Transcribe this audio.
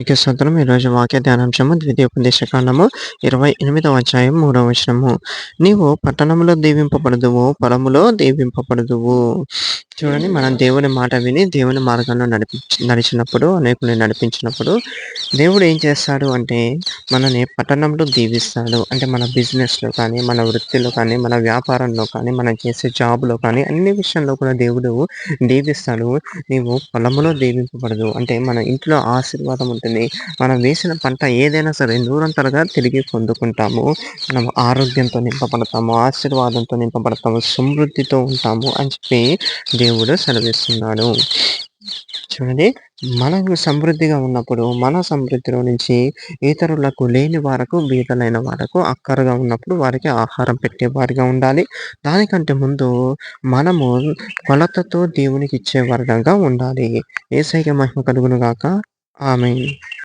మీకు స్తోత్రం. ఈరోజు వాక్య ధ్యానాంశము ద్వితీయోపదేశ కాండము 28వ అధ్యాయం 3వ వచనము. నీవు పట్టణంలో దీవింపబడుదువు, పొలములో దీవింపబడుదువు. చూడండి, మనం దేవుని మాట విని దేవుని మార్గంలో నడిచినప్పుడు, అనేకుల్ని నడిపించినప్పుడు దేవుడు ఏం చేస్తాడు అంటే మనని పట్టణంలో దీవిస్తాడు. అంటే మన బిజినెస్‌లో కానీ, మన వృత్తిలో కానీ, మన వ్యాపారంలో కానీ, మనం చేసే జాబ్‌లో కానీ అన్ని విషయంలో కూడా దేవుడు దీవిస్తాడు. నీవు పొలములో దీవింపబడదు. అంటే మన ఇంట్లో ఆశీర్వాదం ఉంటుంది. మనం వేసిన పంట ఏదైనా సరే నూరంతలుగా తిరిగి పొందుకుంటాము. మనం ఆరోగ్యంతో నింపబడతాము, ఆశీర్వాదంతో నింపబడతాము, సమృద్ధితో ఉంటాము అని చెప్పి దేవుడు సెలవిస్తున్నాడు. చూడండి, మనకు సమృద్ధిగా ఉన్నప్పుడు మన సమృద్ధిలో నుంచి ఇతరులకు లేని వారకు, బీదలైన వారకు, అక్కరగా ఉన్నప్పుడు వారికి ఆహారం పెట్టేవారిగా ఉండాలి. దానికంటే ముందు మనము కొలతతో దేవునికి ఇచ్చే వర్గంగా ఉండాలి. యేసయ్యకి మహిమ కలుగును గాక. ఆమేన్.